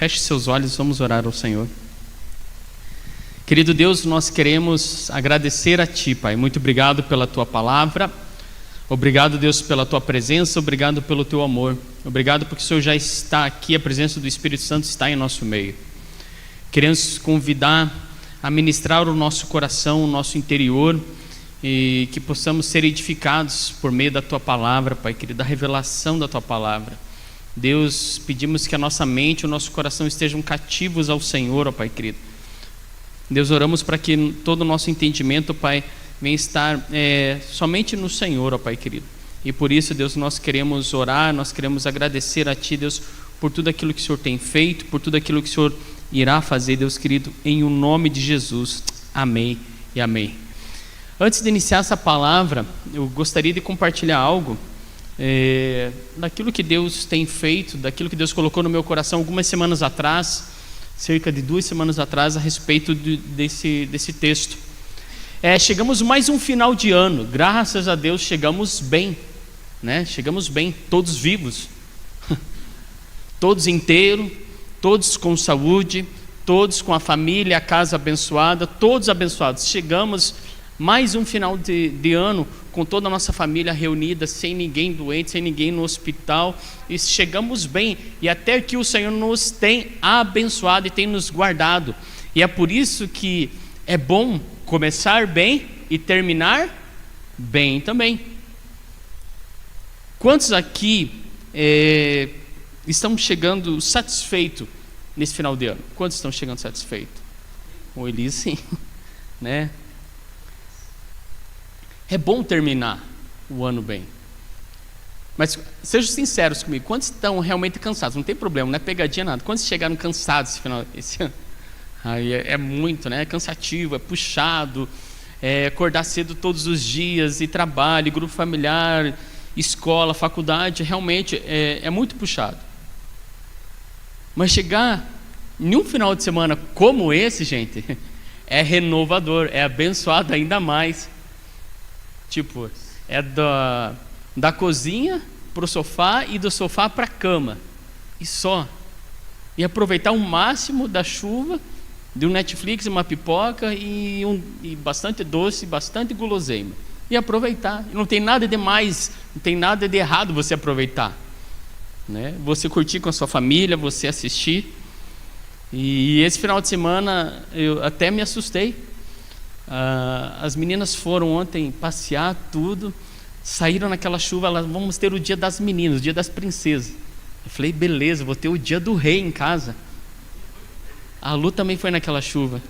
Feche seus olhos, vamos orar ao Senhor. Querido Deus, nós queremos agradecer a Ti, Pai. Muito obrigado pela Tua palavra. Obrigado, Deus, pela Tua presença. Obrigado pelo Teu amor. Obrigado porque o Senhor já está aqui, a presença do Espírito Santo está em nosso meio. Queremos convidar a ministrar o nosso coração, o nosso interior, e que possamos ser edificados por meio da Tua palavra, Pai querido, da revelação da Tua palavra. Deus, pedimos que a nossa mente e o nosso coração estejam cativos ao Senhor, ó Pai querido. Deus, oramos para que todo o nosso entendimento, Pai, venha estar somente no Senhor, ó Pai querido. E por isso, Deus, nós queremos orar, nós queremos agradecer a Ti, Deus, por tudo aquilo que o Senhor tem feito, por tudo aquilo que o Senhor irá fazer, Deus querido, em o nome de Jesus. Amém e amém. Antes de iniciar essa palavra, eu gostaria de compartilhar algo daquilo que Deus tem feito, daquilo que Deus colocou no meu coração algumas semanas atrás, cerca de 2 semanas atrás, a respeito desse texto. Chegamos mais um final de ano, graças a Deus chegamos bem, né? Chegamos bem, todos vivos, todos inteiros, todos com saúde, todos com a família, a casa abençoada, todos abençoados. Chegamos mais um final de ano com toda a nossa família reunida, sem ninguém doente, sem ninguém no hospital, e chegamos bem, e até que o Senhor nos tem abençoado e tem nos guardado. E é por isso que é bom começar bem e terminar bem também. Quantos aqui estão chegando satisfeitos nesse final de ano? Quantos estão chegando satisfeitos? O Elias, sim, né? É bom terminar o ano bem. Mas sejam sinceros comigo, quantos estão realmente cansados? Não tem problema, não é pegadinha nada. Quantos chegaram cansados esse ano? Aí é muito, né? É cansativo, é puxado, acordar cedo todos os dias, e trabalho, grupo familiar, escola, faculdade, realmente é muito puxado. Mas chegar em um final de semana como esse, gente, é renovador, é abençoado ainda mais. Tipo, é da cozinha para o sofá e do sofá para a cama, e só. E aproveitar o máximo da chuva, de um Netflix, uma pipoca e bastante doce, bastante guloseima. E aproveitar. Não tem nada de mais, não tem nada de errado você aproveitar, né? Você curtir com a sua família, você assistir. E esse final de semana eu até me assustei. As meninas foram ontem passear, tudo, saíram naquela chuva. Elas, vamos ter o dia das meninas, o dia das princesas. Eu falei, beleza, vou ter o dia do rei em casa. A Lu também foi naquela chuva.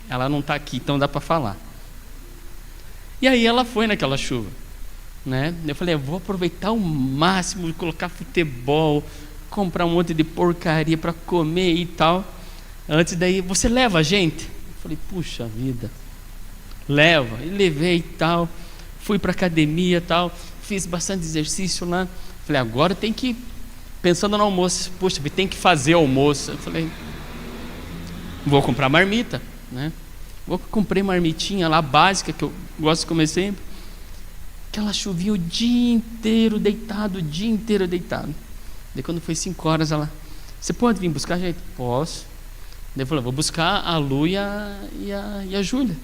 Ela não está aqui, então dá para falar. E aí ela foi naquela chuva, né? Eu falei, eu vou aproveitar o máximo, colocar futebol, comprar um monte de porcaria para comer e tal. Antes daí, você leva a gente? Falei, puxa vida, leva. E levei e tal, fui para academia e tal, fiz bastante exercício lá. Falei, agora tem que, pensando no almoço, puxa, tem que fazer almoço. Eu falei, vou comprar marmita, né? Comprei marmitinha lá, básica, que eu gosto de comer sempre. Aquela chuvinha o dia inteiro deitado, Daí quando foi 5 horas, ela, você pode vir buscar, gente? Posso. Daí eu falei, vou buscar a Lu e a Júlia.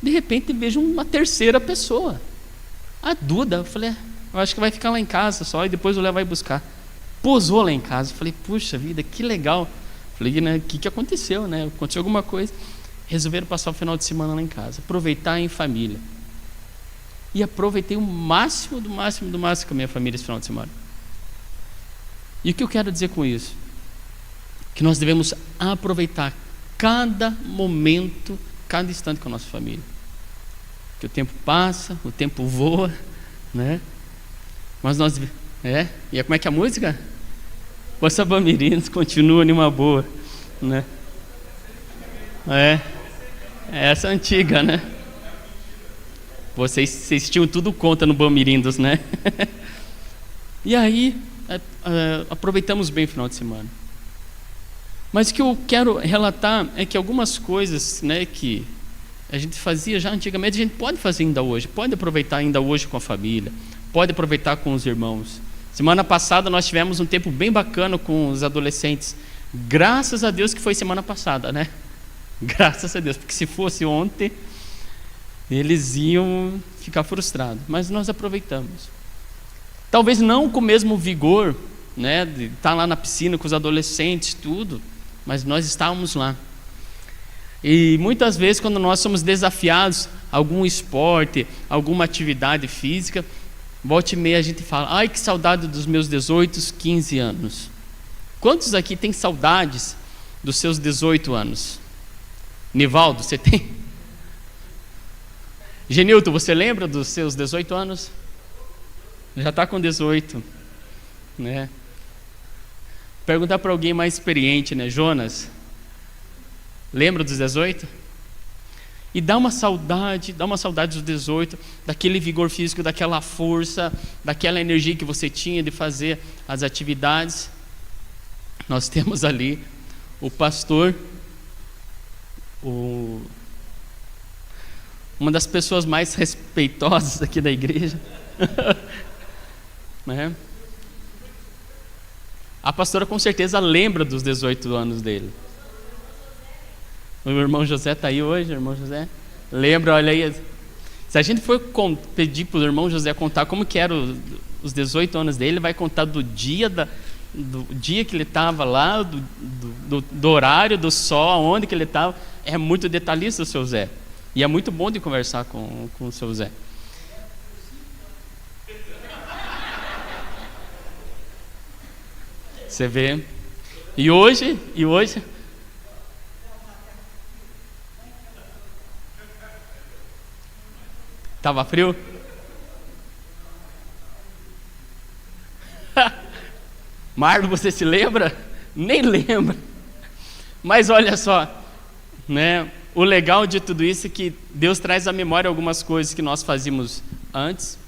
De repente vejo uma terceira pessoa, a Duda. Eu falei, eu acho que vai ficar lá em casa só, e depois o Léo vai buscar. Pousou lá em casa. Eu falei, puxa vida, que legal. Falei, né, o que aconteceu, né? Aconteceu alguma coisa. Resolveram passar o final de semana lá em casa, aproveitar em família. E aproveitei o máximo com a minha família esse final de semana. E o que eu quero dizer com isso? Que nós devemos aproveitar cada momento, cada instante com a nossa família. Que o tempo passa, o tempo voa, né? Mas nós... E como é que é a música? O Sabamirinos continua numa boa, né? Essa antiga, né? Vocês tinham tudo conta no Bamirindos, né? E aí, aproveitamos bem o final de semana. Mas o que eu quero relatar é que algumas coisas, né, que a gente fazia já antigamente, a gente pode fazer ainda hoje, pode aproveitar ainda hoje com a família, pode aproveitar com os irmãos. Semana passada nós tivemos um tempo bem bacana com os adolescentes, Graças a Deus que foi semana passada, né? Graças a Deus, porque se fosse ontem, eles iam ficar frustrados. Mas nós aproveitamos. Talvez não com o mesmo vigor, né, de estar lá na piscina com os adolescentes, tudo, mas nós estávamos lá. E muitas vezes, quando nós somos desafiados a algum esporte, alguma atividade física, volta e meia a gente fala: ai, que saudade dos meus 18, 15 anos. Quantos aqui têm saudades dos seus 18 anos? Nivaldo, você tem? Genilton, você lembra dos seus 18 anos? Já está com 18, né? Perguntar para alguém mais experiente, né? Jonas, lembra dos 18? E dá uma saudade dos 18, daquele vigor físico, daquela força, daquela energia que você tinha de fazer as atividades. Nós temos ali o pastor, uma das pessoas mais respeitosas aqui da igreja. Né? A pastora com certeza lembra dos 18 anos dele. O irmão José está aí hoje, irmão José? Lembra, olha aí. Se a gente for pedir para o irmão José contar como que eram os 18 anos dele, ele vai contar do dia que ele estava lá, do horário, do sol, onde que ele estava. É muito detalhista o seu Zé. E é muito bom de conversar com o seu Zé. Você vê. E hoje? Estava frio? Marlon, você se lembra? Nem lembra. Mas olha só, né? O legal de tudo isso é que Deus traz à memória algumas coisas que nós fazíamos antes.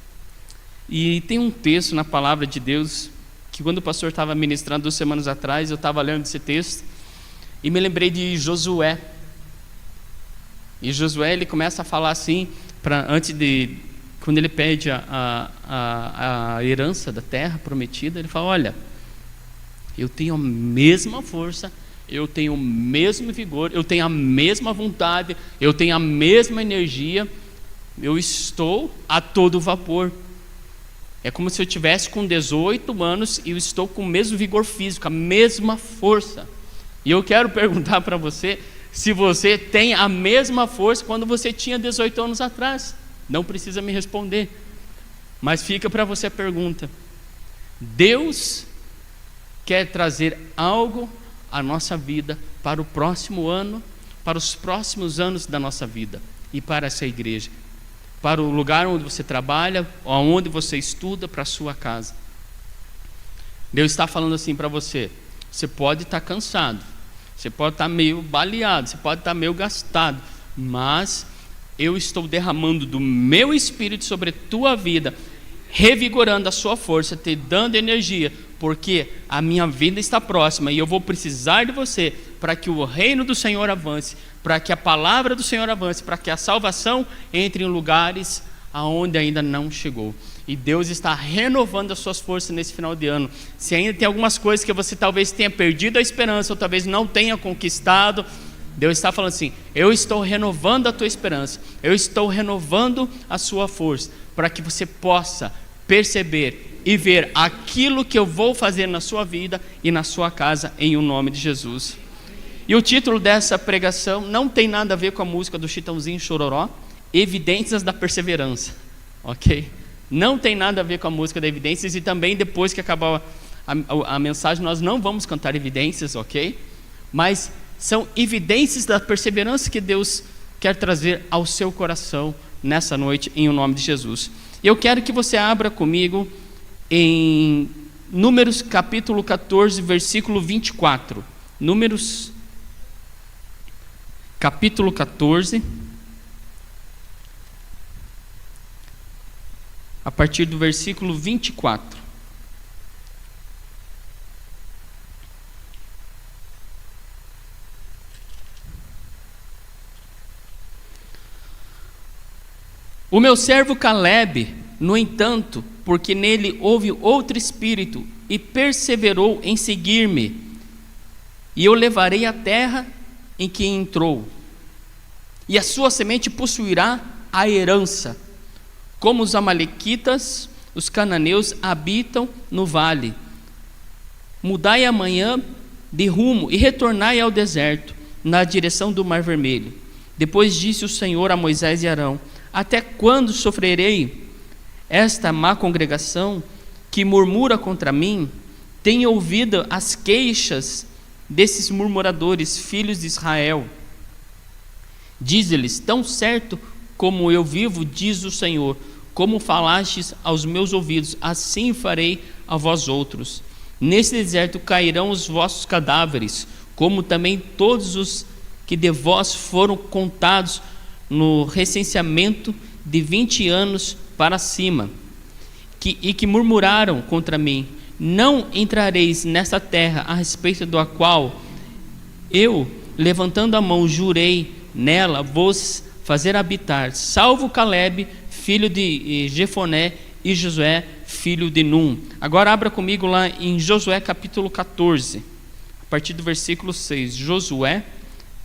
E tem um texto na palavra de Deus que, quando o pastor estava ministrando 2 semanas atrás, eu estava lendo esse texto e me lembrei de Josué. E Josué, ele começa a falar assim, quando ele pede a herança da terra prometida, ele fala: olha, eu tenho a mesma força, eu tenho o mesmo vigor, eu tenho a mesma vontade, eu tenho a mesma energia, eu estou a todo vapor. É como se eu tivesse com 18 anos e eu estou com o mesmo vigor físico, a mesma força. E eu quero perguntar para você se você tem a mesma força quando você tinha 18 anos atrás. Não precisa me responder, mas fica para você a pergunta. Deus quer trazer algo à nossa vida para o próximo ano, para os próximos anos da nossa vida e para essa igreja, para o lugar onde você trabalha, onde você estuda, para a sua casa. Deus está falando assim para você: você pode estar cansado, você pode estar meio baleado, você pode estar meio gastado, mas eu estou derramando do meu espírito sobre a tua vida, revigorando a sua força, te dando energia, porque a minha vida está próxima e eu vou precisar de você para que o reino do Senhor avance, para que a palavra do Senhor avance, para que a salvação entre em lugares aonde ainda não chegou. E Deus está renovando as suas forças nesse final de ano. Se ainda tem algumas coisas que você talvez tenha perdido a esperança, ou talvez não tenha conquistado, Deus está falando assim: eu estou renovando a tua esperança, eu estou renovando a sua força, para que você possa perceber e ver aquilo que eu vou fazer na sua vida e na sua casa, em o nome de Jesus. E o título dessa pregação não tem nada a ver com a música do Chitãozinho Chororó, Evidências da Perseverança, ok? Não tem nada a ver com a música da Evidências, e também depois que acabar a mensagem nós não vamos cantar evidências, ok? Mas são evidências da perseverança que Deus quer trazer ao seu coração nessa noite, em o nome de Jesus. Eu quero que você abra comigo em Números capítulo 14, versículo 24. Números capítulo 14, a partir do versículo 24. O meu servo Calebe, no entanto, porque nele houve outro espírito, e perseverou em seguir-me, e eu levarei a terra em que entrou, e a sua semente possuirá a herança, como os amalequitas, os cananeus habitam no vale. Mudai amanhã de rumo e retornai ao deserto, na direção do Mar Vermelho. Depois disse o Senhor a Moisés e Arão: até quando sofrerei esta má congregação que murmura contra mim? Tenho ouvido as queixas desses murmuradores, filhos de Israel. Diz-lhes: tão certo como eu vivo, diz o Senhor, como falastes aos meus ouvidos, assim farei a vós outros. Nesse deserto cairão os vossos cadáveres, como também todos os que de vós foram contados no recenseamento de 20 anos para cima, e que murmuraram contra mim. Não entrareis nesta terra, a respeito da qual eu, levantando a mão, jurei nela vos fazer habitar, salvo Caleb, filho de Jefoné, e Josué, filho de Num. Agora abra comigo lá em Josué capítulo 14, a partir do versículo 6. Josué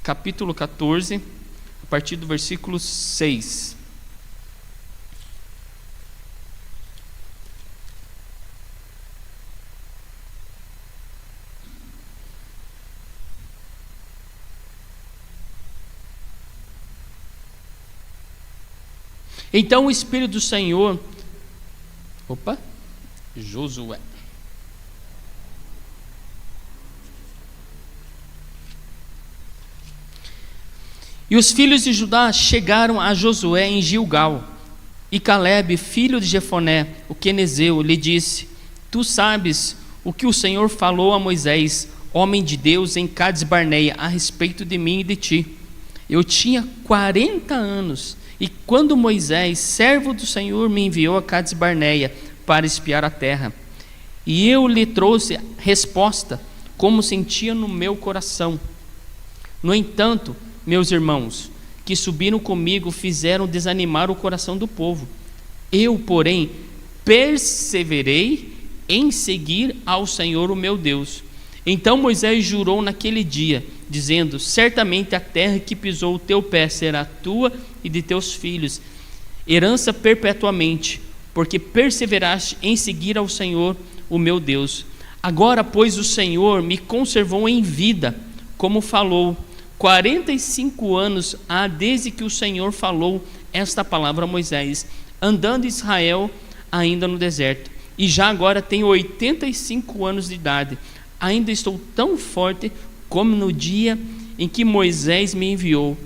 capítulo 14, a partir do versículo 6. Então o Espírito do Senhor, Josué. E os filhos de Judá chegaram a Josué em Gilgal, e Caleb, filho de Jefoné, o quenezeu, lhe disse: tu sabes o que o Senhor falou a Moisés, homem de Deus, em Cades Barneia, a respeito de mim e de ti. Eu tinha 40 anos, e quando Moisés, servo do Senhor, me enviou a Cades Barneia para espiar a terra, e eu lhe trouxe resposta, como sentia no meu coração. No entanto, meus irmãos, que subiram comigo, fizeram desanimar o coração do povo. Eu, porém, perseverei em seguir ao Senhor, o meu Deus. Então Moisés jurou naquele dia, dizendo: certamente a terra que pisou o teu pé será tua e de teus filhos, herança perpetuamente, porque perseveraste em seguir ao Senhor, o meu Deus. Agora, pois, o Senhor me conservou em vida, como falou. 45 anos há desde que o Senhor falou esta palavra a Moisés, andando Israel ainda no deserto, e já agora tenho 85 anos de idade. Ainda estou tão forte como no dia em que Moisés me enviou.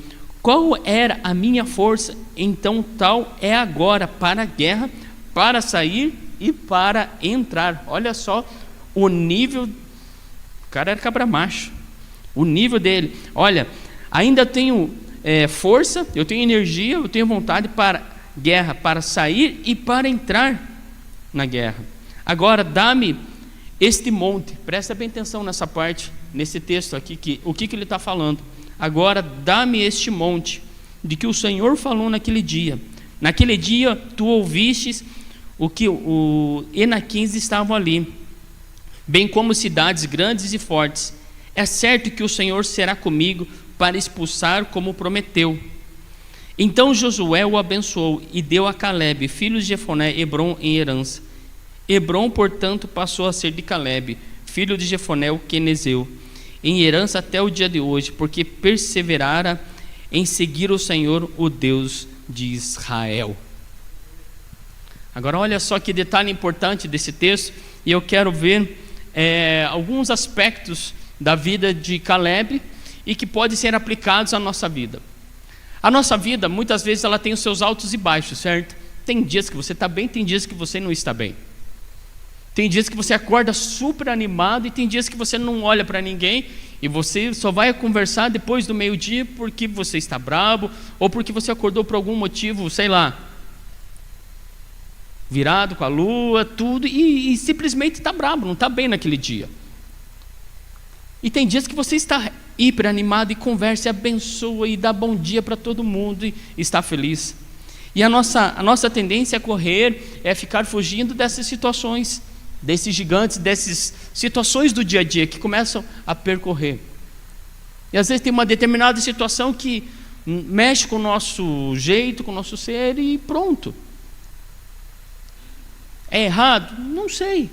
Qual era a minha força? Então tal é agora para a guerra, para sair e para entrar. Olha só o nível. O cara era cabra macho. O nível dele. Olha, ainda tenho força, eu tenho energia, eu tenho vontade para guerra, para sair e para entrar na guerra. Agora dá-me este monte. Presta bem atenção nessa parte, nesse texto aqui, o que ele está falando. Agora dá-me este monte, de que o Senhor falou naquele dia. Naquele dia tu ouvistes o que os Enaquins estavam ali, bem como cidades grandes e fortes. É certo que o Senhor será comigo para expulsar, como prometeu. Então Josué o abençoou e deu a Caleb, filho de Jefoné, Hebrom em herança. Hebrom, portanto, passou a ser de Caleb, filho de Jefoné, o quenezeu, em herança até o dia de hoje, porque perseverara em seguir o Senhor, o Deus de Israel. Agora olha só que detalhe importante desse texto, e eu quero ver alguns aspectos da vida de Caleb e que podem ser aplicados à nossa vida. A nossa vida, muitas vezes, ela tem os seus altos e baixos, certo? Tem dias que você está bem, tem dias que você não está bem. Tem dias que você acorda super animado e tem dias que você não olha para ninguém e você só vai conversar depois do meio-dia porque você está bravo ou porque você acordou por algum motivo, sei lá, virado com a lua, tudo, e simplesmente está bravo, não está bem naquele dia. E tem dias que você está hiper animado e conversa e abençoa e dá bom dia para todo mundo e está feliz. E a nossa tendência a correr é ficar fugindo dessas situações, desses gigantes, dessas situações do dia a dia que começam a percorrer. E às vezes tem uma determinada situação que mexe com o nosso jeito, com o nosso ser e pronto. É errado? Não sei.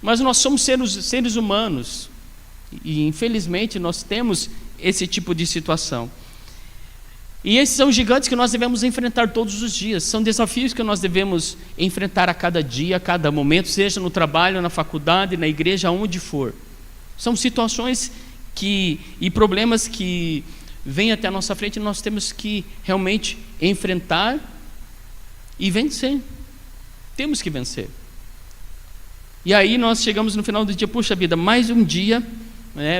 Mas nós somos seres humanos. E infelizmente nós temos esse tipo de situação. E esses são gigantes que nós devemos enfrentar todos os dias. São desafios que nós devemos enfrentar a cada dia, a cada momento, seja no trabalho, na faculdade, na igreja, aonde for. São situações e problemas que vêm até a nossa frente e nós temos que realmente enfrentar e vencer. Temos que vencer. E aí nós chegamos no final do dia, puxa vida, mais um dia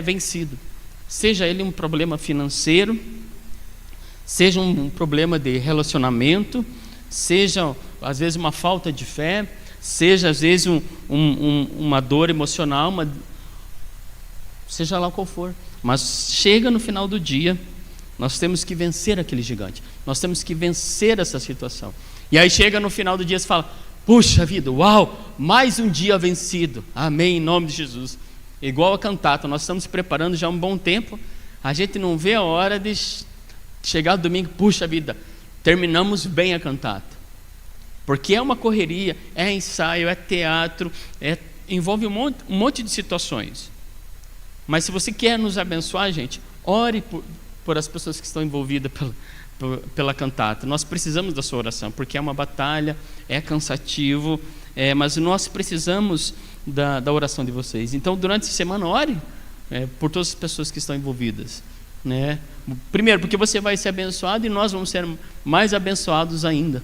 vencido. Seja ele um problema financeiro, seja um problema de relacionamento, seja às vezes uma falta de fé, seja às vezes uma dor emocional, seja lá qual for. Mas chega no final do dia, nós temos que vencer aquele gigante, nós temos que vencer essa situação. E aí chega no final do dia e você fala, puxa vida, uau, mais um dia vencido, amém, em nome de Jesus. Igual a cantata, nós estamos preparando já há um bom tempo, a gente não vê a hora de chegar no domingo, puxa vida, terminamos bem a cantata, porque é uma correria, é ensaio, é teatro, envolve um monte de situações. Mas se você quer nos abençoar, gente, ore por as pessoas que estão envolvidas pela cantata. Nós precisamos da sua oração, porque é uma batalha, é cansativo, mas nós precisamos da oração de vocês. Então, durante essa semana, ore por todas as pessoas que estão envolvidas, né? Primeiro, porque você vai ser abençoado e nós vamos ser mais abençoados ainda,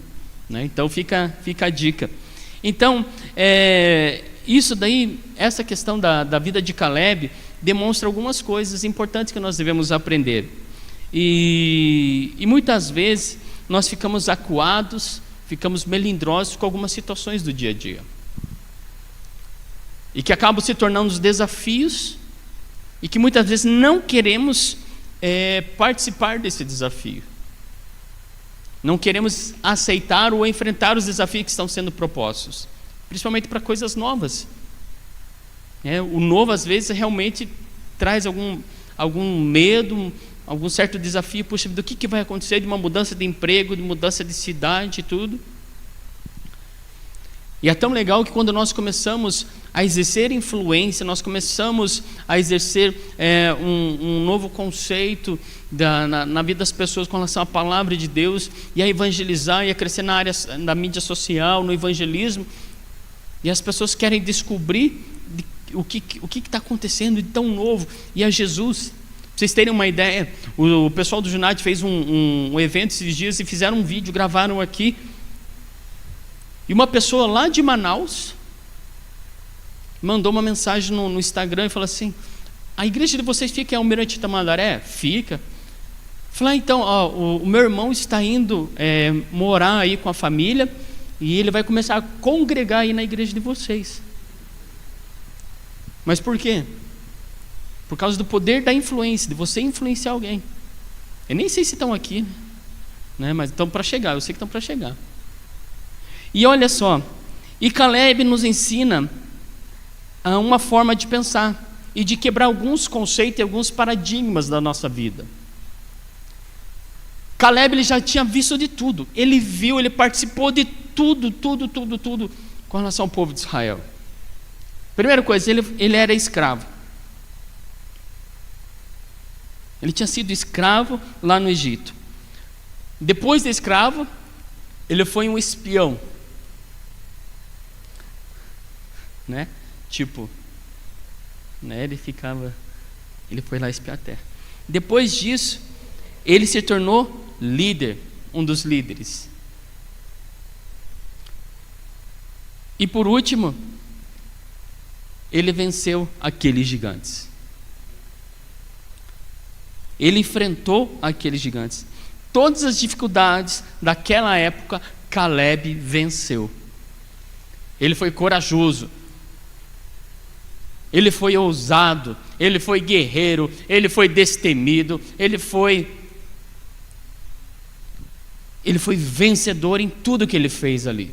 né? Então, fica a dica. Então, isso daí, essa questão da vida de Caleb, demonstra algumas coisas importantes que nós devemos aprender. E muitas vezes nós ficamos acuados, ficamos melindrosos com algumas situações do dia a dia, e que acabam se tornando os desafios, e que muitas vezes não queremos participar desse desafio, não queremos aceitar ou enfrentar os desafios que estão sendo propostos, principalmente para coisas novas. O novo às vezes realmente traz algum medo, algum certo desafio. Puxa vida, o que vai acontecer de uma mudança de emprego, de mudança de cidade e tudo. E é tão legal que quando nós começamos a exercer influência, nós começamos a exercer um novo conceito na vida das pessoas com relação à palavra de Deus, e a evangelizar e a crescer na área da mídia social, no evangelismo, e as pessoas querem descobrir o que está acontecendo de tão novo, e a Jesus. Pra vocês terem uma ideia, o pessoal do Junite fez um evento esses dias e fizeram um vídeo, gravaram aqui, e uma pessoa lá de Manaus mandou uma mensagem no Instagram e falou assim: a igreja de vocês fica em Almirante Tamandaré? Fica. Falei, então, o meu irmão está indo morar aí com a família, e ele vai começar a congregar aí na igreja de vocês. Mas por quê? Por causa do poder da influência, de você influenciar alguém. Eu nem sei se estão aqui, né? Mas estão para chegar, eu sei que estão para chegar. E olha só, e Caleb nos ensina uma forma de pensar e de quebrar alguns conceitos e alguns paradigmas da nossa vida. Caleb, ele já tinha visto de tudo, ele viu, ele participou de tudo com relação ao povo de Israel. Primeira coisa, ele era escravo. Ele tinha sido escravo lá no Egito. Depois de escravo, ele foi um espião, né? Tipo, né? Ele foi lá espiar a terra. Depois disso, ele se tornou líder, um dos líderes. E por último, ele venceu aqueles gigantes. Ele enfrentou aqueles gigantes. Todas as dificuldades daquela época, Caleb venceu. Ele foi corajoso, ele foi ousado, ele foi guerreiro, ele foi destemido, ele foi vencedor em tudo que ele fez ali.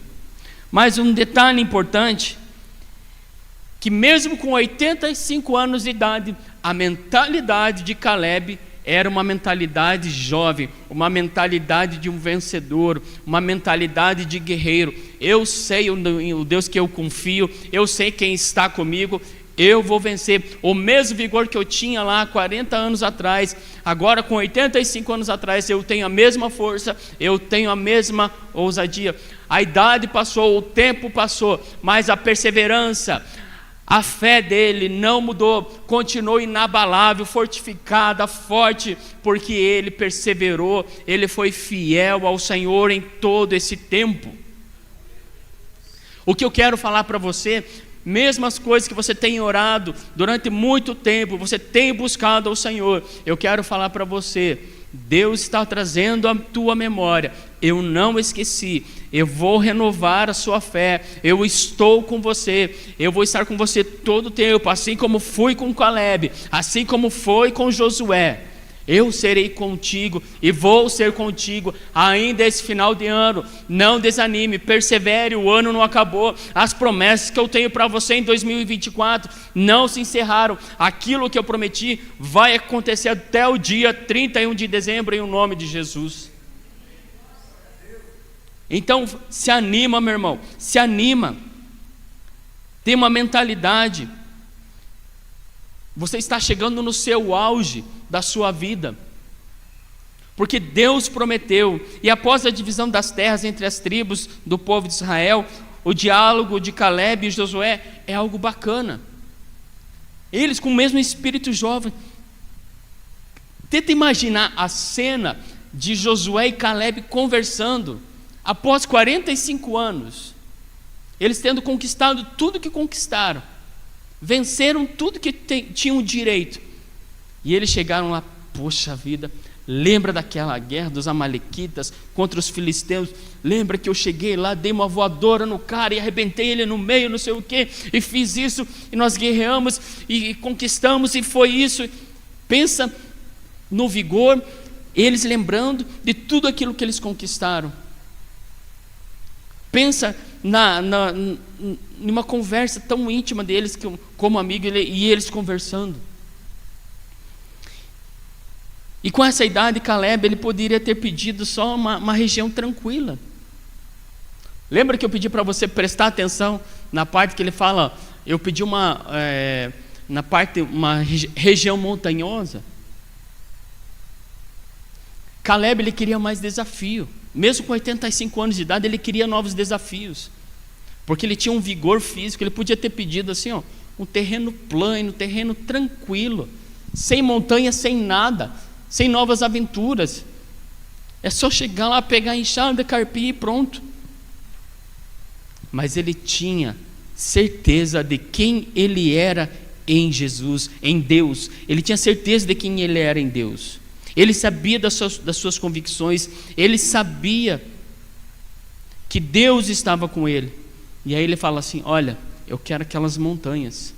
Mas um detalhe importante, que mesmo com 85 anos de idade, a mentalidade de Caleb era uma mentalidade jovem, uma mentalidade de um vencedor, uma mentalidade de guerreiro. Eu sei o Deus que eu confio, eu sei quem está comigo, eu vou vencer. O mesmo vigor que eu tinha lá 40 anos atrás, agora com 85 anos atrás, eu tenho a mesma força, eu tenho a mesma ousadia. A idade passou, o tempo passou, mas a perseverança, a fé dele não mudou, continuou inabalável, fortificada, forte, porque ele perseverou, ele foi fiel ao Senhor em todo esse tempo. O que eu quero falar para você, mesmo as coisas que você tem orado durante muito tempo, você tem buscado ao Senhor, eu quero falar para você, Deus está trazendo a tua memória, eu não esqueci, eu vou renovar a sua fé, eu estou com você, eu vou estar com você todo o tempo, assim como fui com Caleb, assim como foi com Josué. Eu serei contigo e vou ser contigo ainda esse final de ano. Não desanime, persevere, o ano não acabou. As promessas que eu tenho para você em 2024 não se encerraram. Aquilo que eu prometi vai acontecer até o dia 31 de dezembro em nome de Jesus. Então se anima, meu irmão, se anima. Tem uma mentalidade. Você está chegando no seu auge da sua vida, porque Deus prometeu, e após a divisão das terras entre as tribos do povo de Israel, o diálogo de Caleb e Josué é algo bacana. Eles com o mesmo espírito jovem. Tenta imaginar a cena de Josué e Caleb conversando, após 45 anos, eles tendo conquistado tudo que conquistaram, venceram tudo que tinham direito, e eles chegaram lá, poxa vida, lembra daquela guerra dos amalequitas contra os filisteus? Lembra que eu cheguei lá, dei uma voadora no cara e arrebentei ele no meio, não sei o que, e fiz isso, e nós guerreamos e conquistamos, e foi isso. Pensa no vigor, eles lembrando de tudo aquilo que eles conquistaram. Pensa numa conversa tão íntima deles como amigo, e eles conversando. E com essa idade, Caleb, ele poderia ter pedido só uma região tranquila. Lembra que eu pedi para você prestar atenção na parte que ele fala, eu pedi uma região montanhosa? Caleb, ele queria mais desafio. Mesmo com 85 anos de idade, ele queria novos desafios. Porque ele tinha um vigor físico, ele podia ter pedido assim, um terreno plano, um terreno tranquilo, sem montanha, sem nada, sem novas aventuras. É só chegar lá, pegar a enxada, carpir e pronto. Mas ele tinha certeza de quem ele era em Jesus, em Deus. Ele tinha certeza de quem ele era em Deus. Ele sabia das suas convicções, ele sabia que Deus estava com ele. E aí ele fala assim, olha, eu quero aquelas montanhas.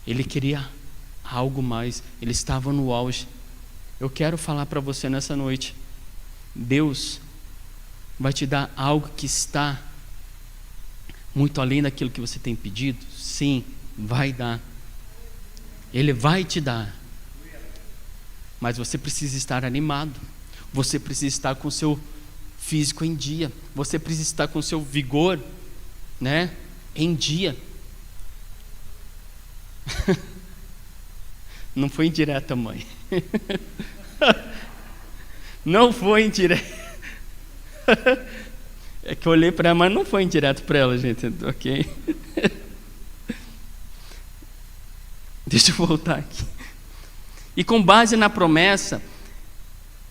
Ele queria algo mais, ele estava no auge. Eu quero falar para você nessa noite, Deus vai te dar algo que está muito além daquilo que você tem pedido. Sim, vai dar. Ele vai te dar. Mas você precisa estar animado, você precisa estar com o seu físico em dia, você precisa estar com o seu vigor, né, em dia. Não foi indireta, mãe. Não foi indireta. É que eu olhei para ela, mas não foi indireto para ela, gente, ok? Deixa eu voltar aqui. E com base na promessa,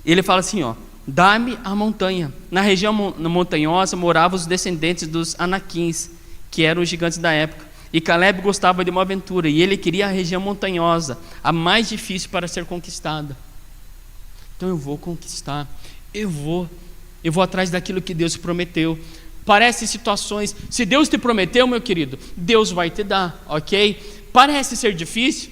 ele fala assim, dá-me a montanha. Na região montanhosa moravam os descendentes dos Anaquins, que eram os gigantes da época. E Caleb gostava de uma aventura, e ele queria a região montanhosa, a mais difícil para ser conquistada. Então eu vou conquistar, eu vou atrás daquilo que Deus prometeu. Parece situações, se Deus te prometeu, meu querido, Deus vai te dar, ok? Parece ser difícil,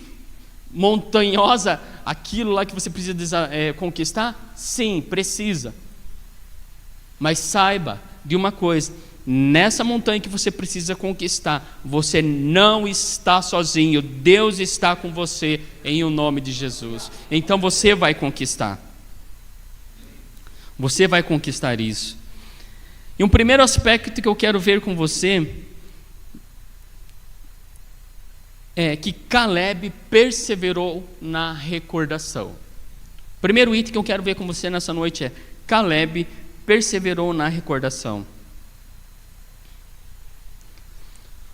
montanhosa, aquilo lá que você precisa conquistar? Sim, precisa. Mas saiba de uma coisa, nessa montanha que você precisa conquistar, você não está sozinho, Deus está com você em o nome de Jesus. Então você vai conquistar. Você vai conquistar isso. E um primeiro aspecto que eu quero ver com você é que Caleb perseverou na recordação. O primeiro item que eu quero ver com você nessa noite é: Caleb perseverou na recordação.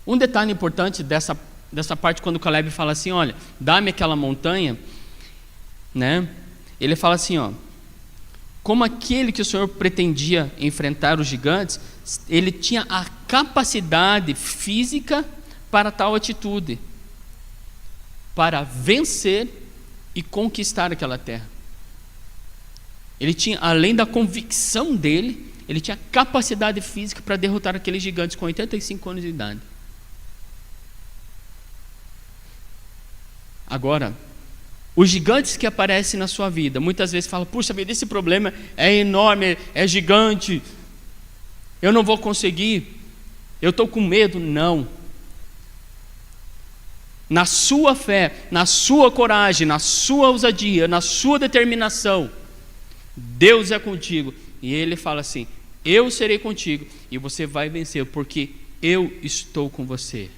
Um detalhe importante dessa parte, quando Caleb fala assim, olha, dá-me aquela montanha, né? Ele fala assim, ó, como aquele que o Senhor pretendia enfrentar os gigantes, ele tinha a capacidade física para tal atitude, para vencer e conquistar aquela terra. Ele tinha, além da convicção dele, ele tinha capacidade física para derrotar aqueles gigantes com 85 anos de idade. Agora, os gigantes que aparecem na sua vida, muitas vezes falam, puxa vida, esse problema é enorme, é gigante, eu não vou conseguir, eu estou com medo. Não. Na sua fé, na sua coragem, na sua ousadia, na sua determinação, Deus é contigo. E Ele fala assim, eu serei contigo e você vai vencer, porque eu estou com você.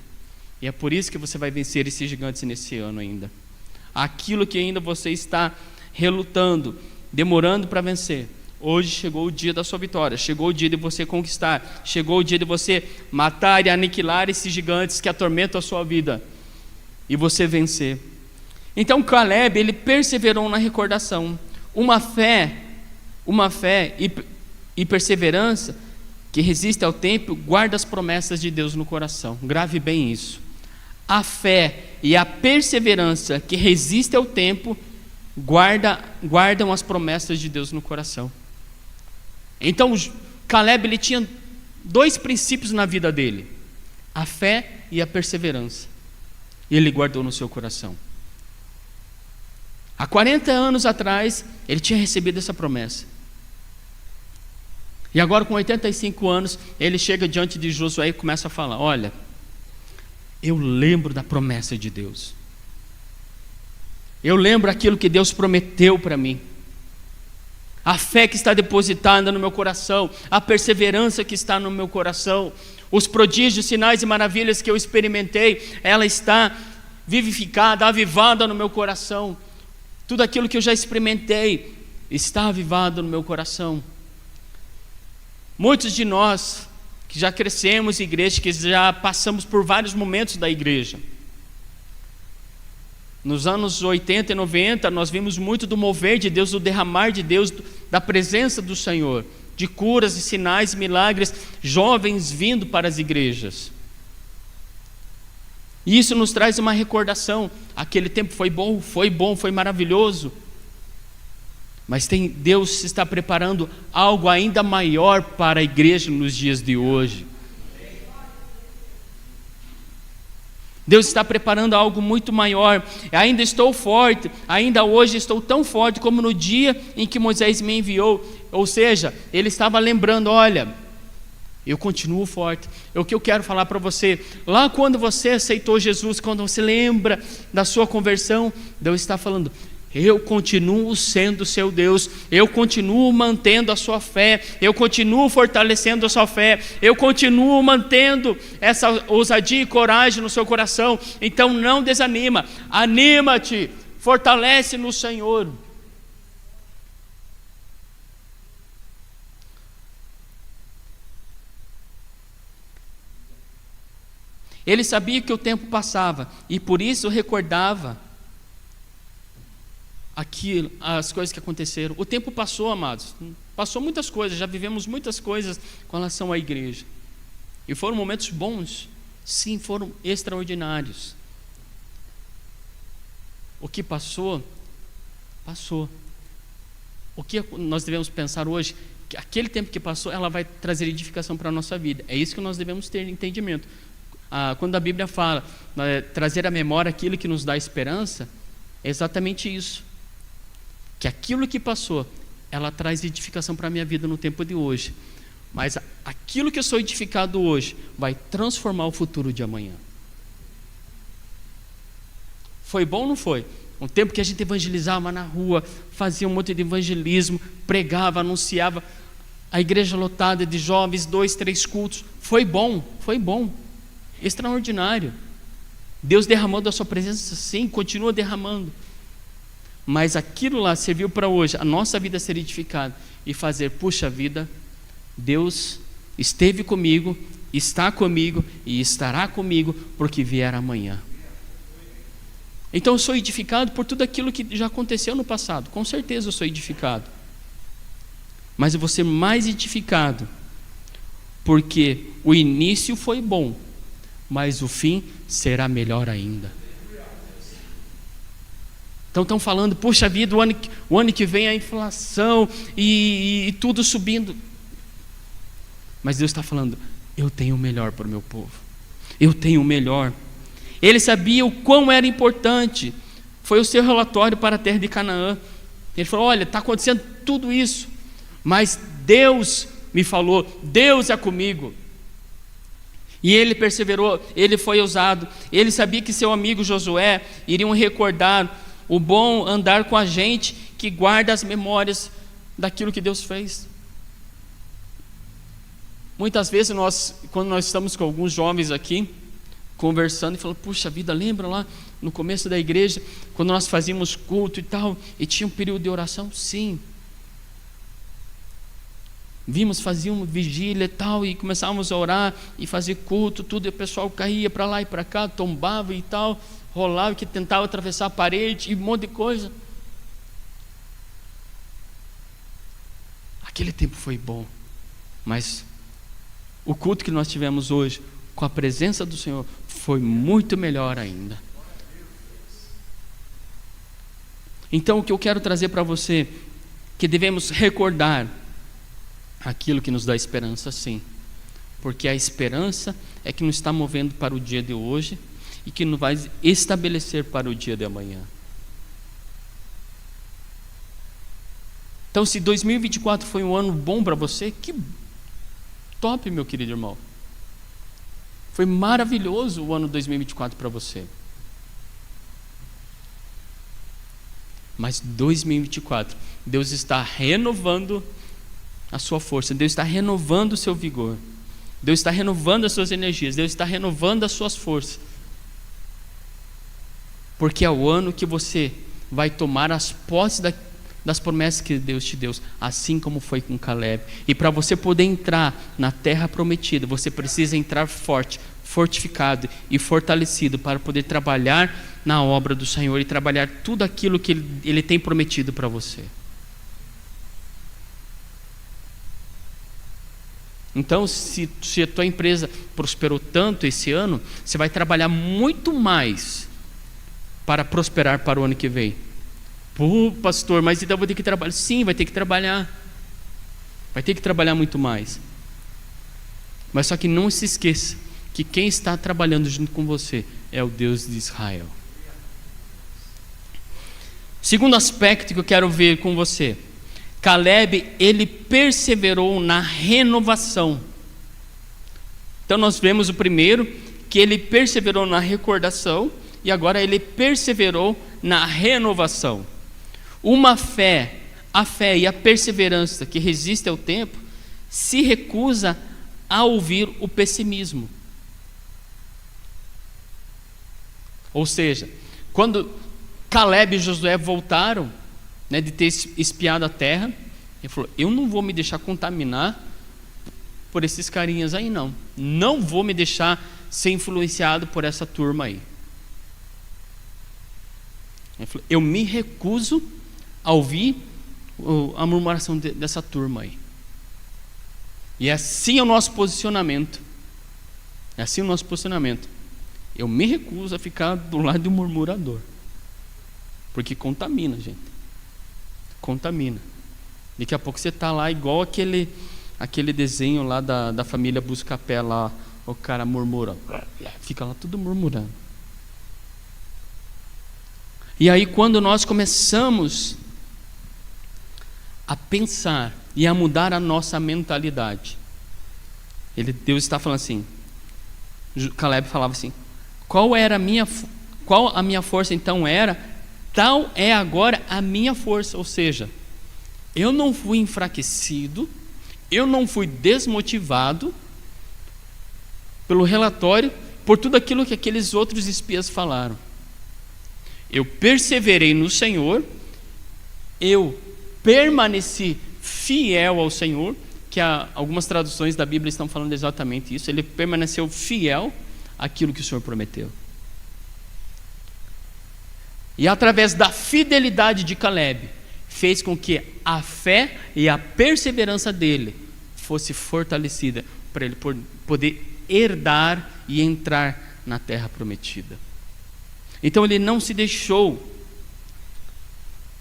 E é por isso que você vai vencer esses gigantes nesse ano ainda. Aquilo que ainda você está relutando, demorando para vencer, hoje chegou o dia da sua vitória, chegou o dia de você conquistar, chegou o dia de você matar e aniquilar esses gigantes que atormentam a sua vida e você vencer. Então Caleb, ele perseverou na recordação. Uma fé e perseverança que resiste ao tempo, guarda as promessas de Deus no coração. Grave bem isso. A fé e a perseverança que resiste ao tempo guardam as promessas de Deus no coração. Então Caleb, ele tinha dois princípios na vida dele: a fé e a perseverança. E ele guardou no seu coração. Há 40 anos atrás ele tinha recebido essa promessa. E agora, com 85 anos, ele chega diante de Josué e começa a falar: olha, eu lembro da promessa de Deus, eu lembro aquilo que Deus prometeu para mim, a fé que está depositada no meu coração, a perseverança que está no meu coração, os prodígios, sinais e maravilhas que eu experimentei, ela está vivificada, avivada no meu coração. Tudo aquilo que eu já experimentei está avivado no meu coração. Muitos de nós que já crescemos em igreja, que já passamos por vários momentos da igreja, nos anos 80 e 90, nós vimos muito do mover de Deus, do derramar de Deus, da presença do Senhor, de curas e sinais e milagres, jovens vindo para as igrejas. E isso nos traz uma recordação. Aquele tempo foi bom, foi maravilhoso. Mas Deus está preparando algo ainda maior para a igreja nos dias de hoje. Deus está preparando algo muito maior. Ainda estou forte, ainda hoje estou tão forte como no dia em que Moisés me enviou. Ou seja, ele estava lembrando, olha, eu continuo forte. É o que eu quero falar para você. Lá quando você aceitou Jesus, quando você lembra da sua conversão, Deus está falando, eu continuo sendo seu Deus, eu continuo mantendo a sua fé, eu continuo fortalecendo a sua fé, eu continuo mantendo essa ousadia e coragem no seu coração. Então não desanima, anima-te, fortalece no Senhor. Ele sabia que o tempo passava e por isso recordava aquilo, as coisas que aconteceram. O tempo passou, amados, passou muitas coisas, já vivemos muitas coisas com relação à igreja, e foram momentos bons, sim, foram extraordinários. O que passou, passou. O que nós devemos pensar hoje, que aquele tempo que passou, ela vai trazer edificação para a nossa vida. É isso que nós devemos ter entendimento. Quando a Bíblia fala trazer à memória aquilo que nos dá esperança, é exatamente isso. Que aquilo que passou, ela traz edificação para a minha vida no tempo de hoje. Mas aquilo que eu sou edificado hoje vai transformar o futuro de amanhã. Foi bom ou não foi? Um tempo que a gente evangelizava na rua, fazia um monte de evangelismo, pregava, anunciava, a igreja lotada de jovens, 2, 3 cultos. Foi bom, extraordinário. Deus derramou da sua presença, sim, continua derramando. Mas aquilo lá serviu para hoje, a nossa vida ser edificada e fazer, puxa vida, Deus esteve comigo, está comigo e estará comigo porque vier amanhã. Então eu sou edificado por tudo aquilo que já aconteceu no passado. Com certeza eu sou edificado. Mas eu vou ser mais edificado porque o início foi bom, mas o fim será melhor ainda. Então estão falando, puxa vida, o ano que vem a inflação e tudo subindo. Mas Deus está falando, eu tenho o melhor para o meu povo. Eu tenho o melhor. Ele sabia o quão era importante. Foi o seu relatório para a terra de Canaã. Ele falou, olha, está acontecendo tudo isso, mas Deus me falou, Deus é comigo. E ele perseverou, ele foi ousado. Ele sabia que seu amigo Josué iriam recordar o bom andar com a gente que guarda as memórias daquilo que Deus fez. Muitas vezes quando nós estamos com alguns jovens aqui, conversando e falando, puxa vida, lembra lá no começo da igreja, quando nós fazíamos culto e tal, e tinha um período de oração? Sim. Fazíamos vigília e tal, e começávamos a orar e fazer culto, tudo, e o pessoal caía para lá e para cá, tombava e tal, rolava, que tentava atravessar a parede e um monte de coisa. Aquele tempo foi bom, mas o culto que nós tivemos hoje, com a presença do Senhor, foi muito melhor ainda. Então o que eu quero trazer para você, que devemos recordar aquilo que nos dá esperança, sim, porque a esperança é que nos está movendo para o dia de hoje e que nos vai estabelecer para o dia de amanhã. Então, se 2024 foi um ano bom para você, que top, meu querido irmão. Foi maravilhoso o ano 2024 para você. Mas 2024, Deus está renovando a sua força, Deus está renovando o seu vigor, Deus está renovando as suas energias, Deus está renovando as suas forças, porque é o ano que você vai tomar as posses das promessas que Deus te deu, assim como foi com Caleb. E para você poder entrar na terra prometida, você precisa entrar forte, fortificado e fortalecido para poder trabalhar na obra do Senhor e trabalhar tudo aquilo que Ele tem prometido para você. Então, se a tua empresa prosperou tanto esse ano, você vai trabalhar muito mais para prosperar para o ano que vem. Pô, pastor, mas então eu vou ter que trabalhar. Sim, vai ter que trabalhar. Vai ter que trabalhar muito mais. Mas só que não se esqueça que quem está trabalhando junto com você é o Deus de Israel. Segundo aspecto que eu quero ver com você, Caleb, ele perseverou na renovação. Então nós vemos o primeiro, que ele perseverou na recordação, e agora ele perseverou na renovação. A fé e a perseverança que resiste ao tempo, se recusa a ouvir o pessimismo. Ou seja, quando Caleb e Josué voltaram, de ter espiado a terra, ele falou, eu não vou me deixar contaminar por esses carinhas aí, não vou me deixar ser influenciado por essa turma aí. Ele falou, eu me recuso a ouvir a murmuração dessa turma aí. E assim é o nosso posicionamento. Eu me recuso a ficar do lado do murmurador, porque contamina, gente. Contamina. Daqui a pouco você está lá igual aquele desenho lá da família Buscapé lá, o cara murmura, fica lá tudo murmurando. E aí quando nós começamos a pensar e a mudar a nossa mentalidade, Deus está falando assim, Caleb falava assim, qual a minha força então era, tal é agora a minha força. Ou seja, eu não fui enfraquecido, eu não fui desmotivado pelo relatório, por tudo aquilo que aqueles outros espias falaram. Eu perseverei no Senhor, eu permaneci fiel ao Senhor, que algumas traduções da Bíblia estão falando exatamente isso. Ele permaneceu fiel àquilo que o Senhor prometeu. E através da fidelidade de Caleb, fez com que a fé e a perseverança dele fosse fortalecida para ele poder herdar e entrar na terra prometida. Então ele não se deixou,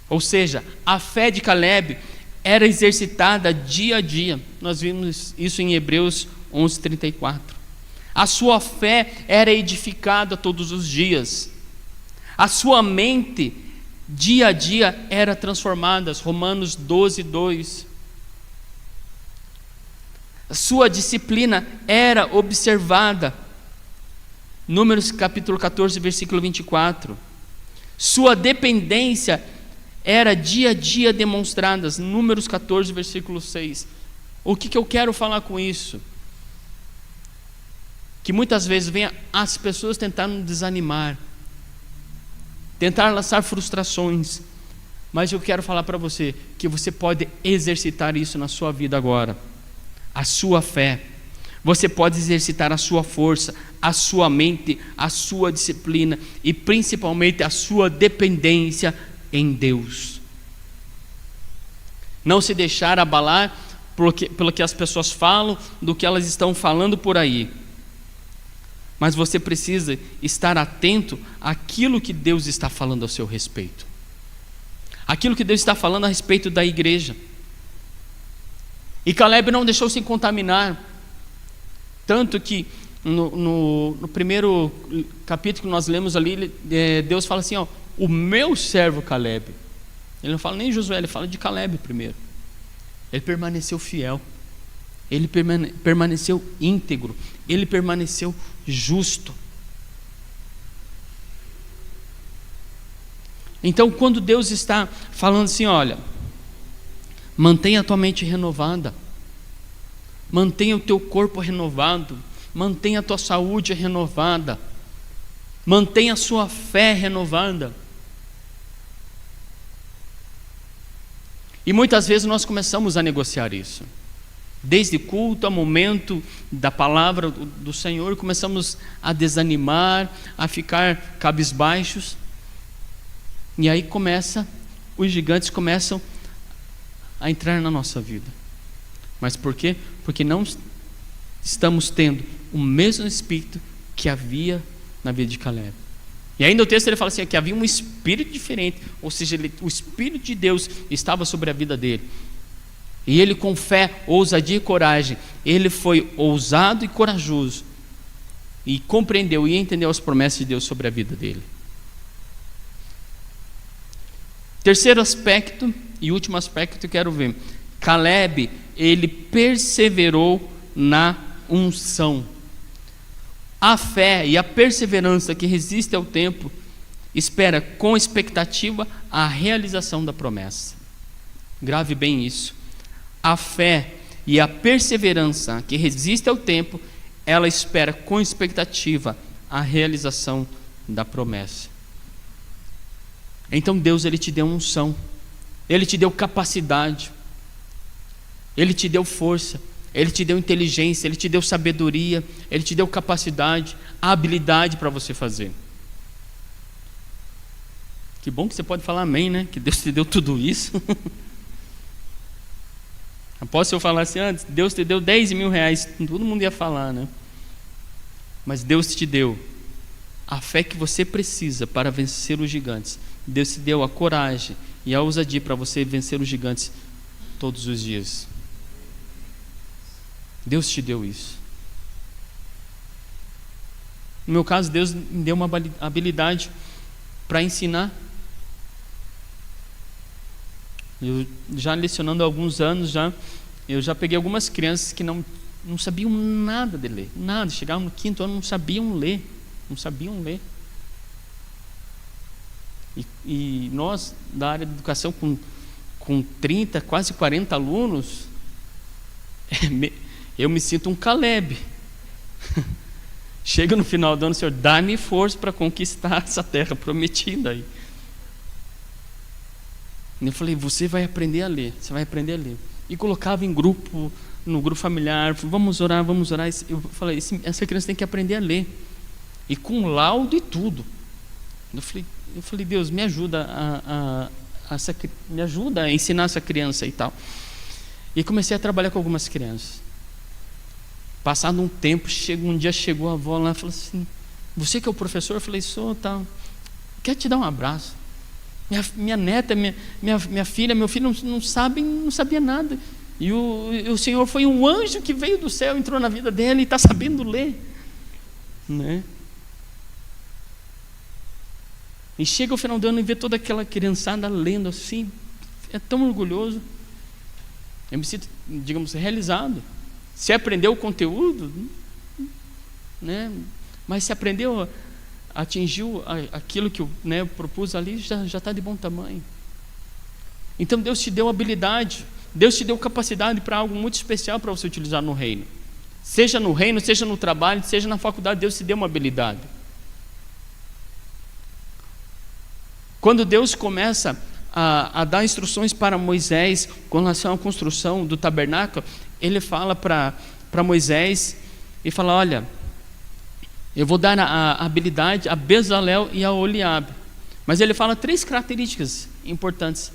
ou seja, a fé de Caleb era exercitada dia a dia. Nós vimos isso em Hebreus 11:34. A sua fé era edificada todos os dias. A sua mente, dia a dia, era transformada. Romanos 12:2. A sua disciplina era observada. Números capítulo 14, versículo 24. Sua dependência era dia a dia demonstrada. Números 14, versículo 6. O que eu quero falar com isso? Que muitas vezes vem as pessoas tentando desanimar, tentar lançar frustrações, mas eu quero falar para você que você pode exercitar isso na sua vida agora. A sua fé. Você pode exercitar a sua força, a sua mente, a sua disciplina e principalmente a sua dependência em Deus. Não se deixar abalar pelo que as pessoas falam, do que elas estão falando por aí. Mas você precisa estar atento àquilo que Deus está falando ao seu respeito. Aquilo que Deus está falando a respeito da igreja. E Caleb não deixou se contaminar. Tanto que no primeiro capítulo que nós lemos ali, Deus fala assim, o meu servo Caleb. Ele não fala nem Josué, ele fala de Caleb primeiro. Ele permaneceu fiel, ele permaneceu íntegro, ele permaneceu justo. Então, quando Deus está falando assim, olha, mantenha a tua mente renovada, mantenha o teu corpo renovado, mantenha a tua saúde renovada, mantenha a sua fé renovada. E muitas vezes nós começamos a negociar isso. Desde culto a momento da palavra do Senhor, começamos a desanimar, a ficar cabisbaixos. E aí os gigantes começam a entrar na nossa vida. Mas por quê? Porque não estamos tendo o mesmo espírito que havia na vida de Caleb. E ainda o texto ele fala assim, que havia um espírito diferente, ou seja, o Espírito de Deus estava sobre a vida dele. E ele com fé, ousadia e coragem, ele foi ousado e corajoso, e compreendeu e entendeu as promessas de Deus sobre a vida dele. Terceiro aspecto e último aspecto que eu quero ver. Caleb, ele perseverou na unção. A fé e a perseverança que resiste ao tempo espera com expectativa a realização da promessa. Grave bem isso. A fé e a perseverança que resiste ao tempo, ela espera com expectativa a realização da promessa. Então Deus, ele te deu unção, ele te deu capacidade, ele te deu força, ele te deu inteligência, ele te deu sabedoria, ele te deu capacidade, habilidade para você fazer. Que bom que você pode falar amém, né? Que Deus te deu tudo isso. Após eu falar assim, Deus te deu 10 mil reais, todo mundo ia falar, né? Mas Deus te deu a fé que você precisa para vencer os gigantes. Deus te deu a coragem e a ousadia para você vencer os gigantes todos os dias. Deus te deu isso. No meu caso, Deus me deu uma habilidade para ensinar. Eu já lecionando há alguns anos, eu já peguei algumas crianças que não não sabiam nada de ler, nada. Chegavam no 5º ano, não sabiam ler. E nós, da área de educação, com 30, quase 40 alunos, eu me sinto um Caleb. Chega no final do ano, Senhor, dá-me força para conquistar essa terra prometida aí. E eu falei, você vai aprender a ler. E colocava em grupo, no grupo familiar, vamos orar. Eu falei, essa criança tem que aprender a ler. E com laudo e tudo. Eu falei, Deus, me ajuda me ajuda a ensinar essa criança e tal. E comecei a trabalhar com algumas crianças. Passado um tempo, um dia chegou a avó lá e falou assim, você que é o professor? Eu falei, sou, tal. Quero te dar um abraço. Minha neta, minha filha, meu filho não sabia nada. E o Senhor foi um anjo que veio do céu, entrou na vida dela e está sabendo ler. Né? E chega o final do ano e vê toda aquela criançada lendo assim, é tão orgulhoso. Eu me sinto, digamos, realizado. Se aprendeu o conteúdo, né? Mas se aprendeu, atingiu aquilo que eu propus ali, já está de bom tamanho. Então Deus te deu habilidade, Deus te deu capacidade para algo muito especial para você utilizar no reino. Seja no reino, seja no trabalho, seja na faculdade, Deus te deu uma habilidade. Quando Deus começa a dar instruções para Moisés com relação à construção do tabernáculo, ele fala para Moisés e fala, olha, eu vou dar a habilidade a Bezalel e a Oliabe. Mas ele fala 3 características importantes.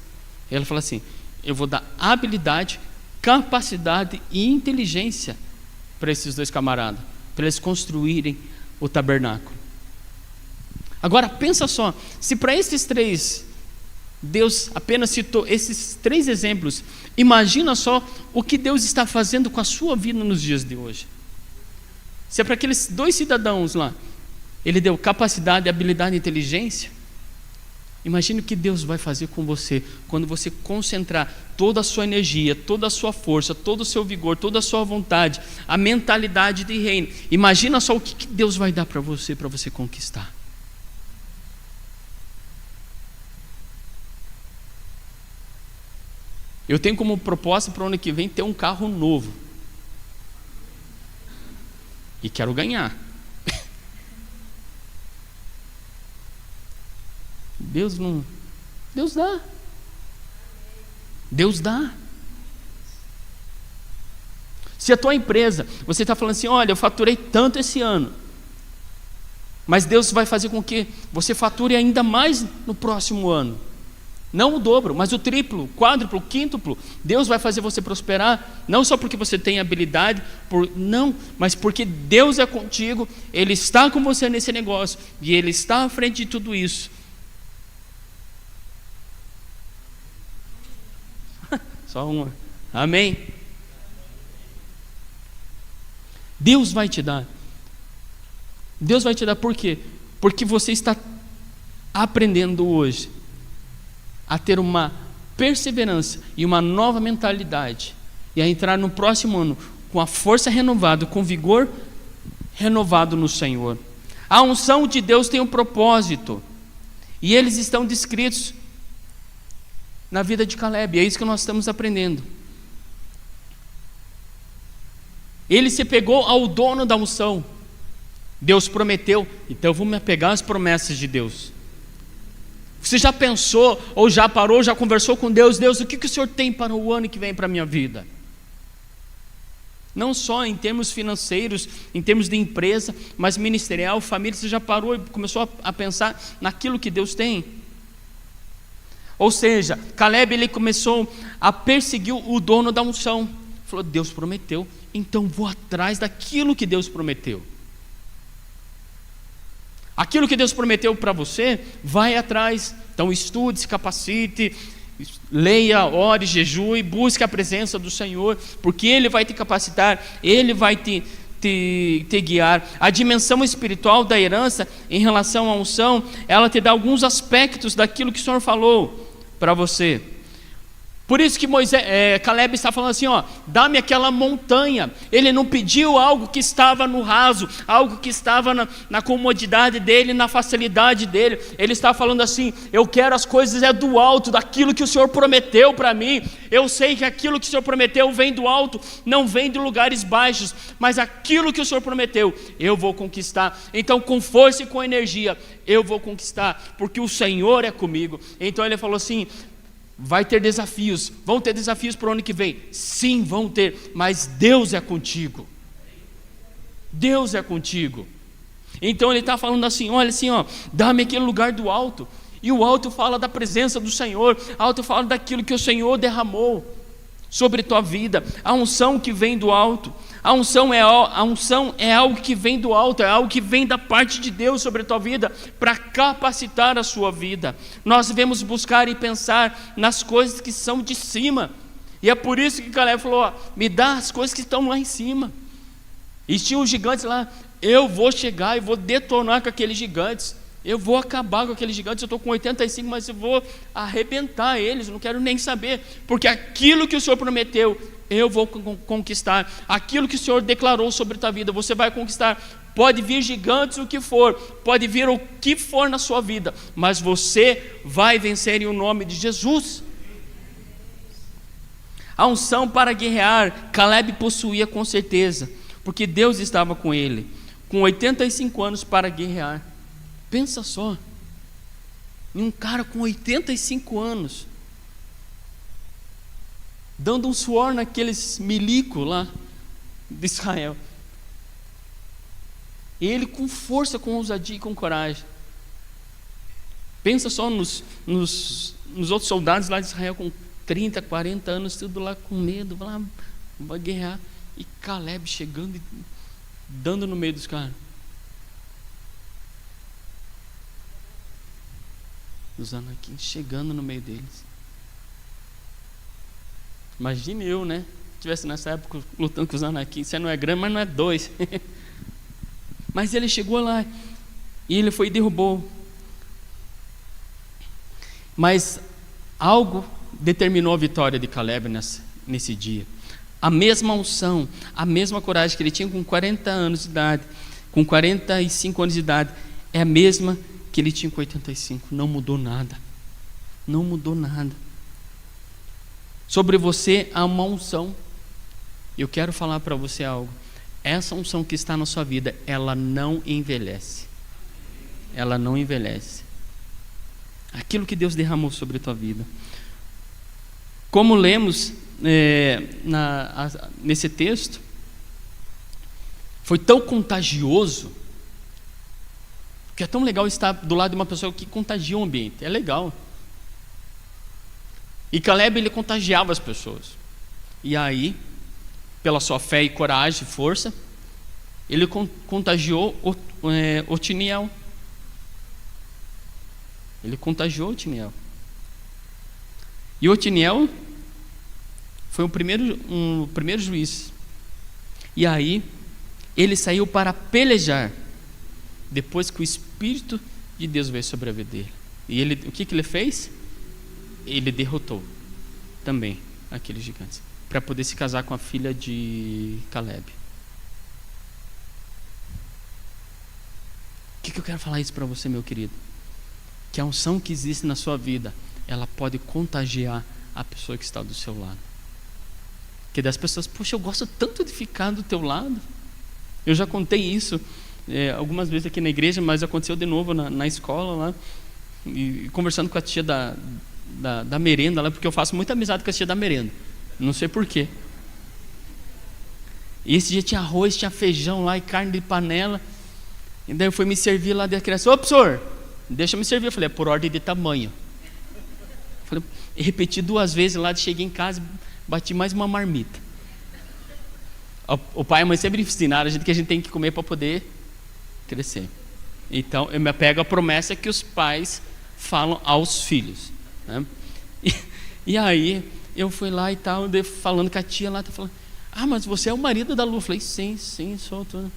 Ele fala assim, eu vou dar habilidade, capacidade e inteligência para esses 2 camaradas, para eles construírem o tabernáculo. Agora pensa só, se para esses 3 Deus apenas citou esses 3 exemplos, imagina só o que Deus está fazendo com a sua vida nos dias de hoje. Se é para aqueles 2 cidadãos lá, Ele deu capacidade, habilidade e inteligência, imagine o que Deus vai fazer com você, quando você concentrar toda a sua energia, toda a sua força, todo o seu vigor, toda a sua vontade, a mentalidade de reino. Imagina só o que Deus vai dar para você conquistar. Eu tenho como proposta para o ano que vem ter um carro novo. E quero ganhar. Deus dá. Deus dá. Se a tua empresa, você está falando assim, olha, eu faturei tanto esse ano, mas Deus vai fazer com que você fature ainda mais no próximo ano. Não o dobro, mas o triplo, quádruplo, quíntuplo. Deus vai fazer você prosperar, não só porque você tem habilidade, mas porque Deus é contigo, Ele está com você nesse negócio, e Ele está à frente de tudo isso. Só uma. Amém? Deus vai te dar. Deus vai te dar por quê? Porque você está aprendendo hoje a ter uma perseverança e uma nova mentalidade, e a entrar no próximo ano com a força renovada, com vigor renovado no Senhor. A unção de Deus tem um propósito, e eles estão descritos na vida de Caleb, e é isso que nós estamos aprendendo. Ele se pegou ao dono da unção. Deus prometeu, então eu vou me apegar às promessas de Deus. Você já pensou, ou já parou, já conversou com Deus? Deus, o que o Senhor tem para o ano que vem para a minha vida? Não só em termos financeiros, em termos de empresa, mas ministerial, família. Você já parou e começou a pensar naquilo que Deus tem? Ou seja, Caleb, ele começou a perseguir o dono da unção. Falou, Deus prometeu, então vou atrás daquilo que Deus prometeu. Aquilo que Deus prometeu para você, vai atrás. Então estude, se capacite, leia, ore, jejue, busque a presença do Senhor, porque Ele vai te capacitar, Ele vai te guiar. A dimensão espiritual da herança em relação à unção, ela te dá alguns aspectos daquilo que o Senhor falou para você. Por isso que Caleb está falando assim, dá-me aquela montanha. Ele não pediu algo que estava no raso, algo que estava na comodidade dele, na facilidade dele. Ele está falando assim, eu quero as coisas do alto, daquilo que o Senhor prometeu para mim. Eu sei que aquilo que o Senhor prometeu vem do alto, não vem de lugares baixos, mas aquilo que o Senhor prometeu, eu vou conquistar. Então, com força e com energia, eu vou conquistar, porque o Senhor é comigo. Então ele falou assim, vai ter desafios, vão ter desafios para o ano que vem, sim, vão ter, mas Deus é contigo, Deus é contigo. Então ele está falando assim, olha assim, dá-me aquele lugar do alto, e o alto fala da presença do Senhor, o alto fala daquilo que o Senhor derramou sobre tua vida, a unção que vem do alto. A unção é algo que vem do alto, é algo que vem da parte de Deus sobre a tua vida, para capacitar a sua vida. Nós devemos buscar e pensar nas coisas que são de cima, e é por isso que Caleb falou, me dá as coisas que estão lá em cima. E tinha os gigantes lá, eu vou chegar e vou detonar com aqueles gigantes, eu vou acabar com aqueles gigantes, eu estou com 85, mas eu vou arrebentar eles, não quero nem saber, porque aquilo que o Senhor prometeu, eu vou conquistar. Aquilo que o Senhor declarou sobre a tua vida, você vai conquistar. Pode vir gigantes, o que for, pode vir o que for na sua vida, mas você vai vencer em o nome de Jesus. A unção para guerrear, Caleb possuía com certeza, porque Deus estava com ele, com 85 anos para guerrear. Pensa só, em um cara com 85 anos, dando um suor naqueles milico lá de Israel, e ele com força, com ousadia e com coragem. Pensa só nos outros soldados lá de Israel com 30, 40 anos, tudo lá com medo, lá vai guerrear, e Caleb chegando e dando no meio dos caras. Os Anakim chegando no meio deles. Imagine eu, né? Tivesse nessa época lutando com os Anakim. Você não é grande, mas não é dois. Mas ele chegou lá e ele foi e derrubou. Mas algo determinou a vitória de Caleb nesse dia. A mesma unção, a mesma coragem que ele tinha com 40 anos de idade, com 45 anos de idade, é a mesma que ele tinha com 85. Não mudou nada. Não mudou nada. Sobre você há uma unção. Eu quero falar para você algo. Essa unção que está na sua vida, ela não envelhece. Ela não envelhece. Aquilo que Deus derramou sobre a tua vida. Como lemos nesse texto, foi tão contagioso, que é tão legal estar do lado de uma pessoa que contagia o ambiente. É legal. E Caleb, ele contagiava as pessoas. E aí, pela sua fé e coragem e força, ele contagiou Otiniel. Ele contagiou Otiniel. E Otiniel foi o primeiro juiz. E aí, ele saiu para pelejar, depois que o Espírito de Deus veio sobre a vida dele. E o que ele fez? Ele derrotou também aqueles gigantes, para poder se casar com a filha de Caleb. O que eu quero falar isso para você, meu querido? Que a unção que existe na sua vida, ela pode contagiar a pessoa que está do seu lado. Que das pessoas, poxa, eu gosto tanto de ficar do teu lado. Eu já contei isso algumas vezes aqui na igreja, mas aconteceu de novo na escola lá, e conversando com a tia da merenda lá, porque eu faço muita amizade com a tia da merenda, não sei porquê. E esse dia tinha arroz, tinha feijão lá e carne de panela, e daí eu fui me servir lá da criança. Ô professor, deixa eu me servir. Eu falei, é por ordem de tamanho. Eu repeti 2 vezes lá, cheguei em casa, bati mais uma marmita. O pai e a mãe sempre ensinaram a gente que a gente tem que comer para poder crescer. Então eu me apego à promessa que os pais falam aos filhos, né? E aí eu fui lá e tal, falando com a tia lá, tá falando, mas você é o marido da Lu. Eu falei, sim, sou tudo.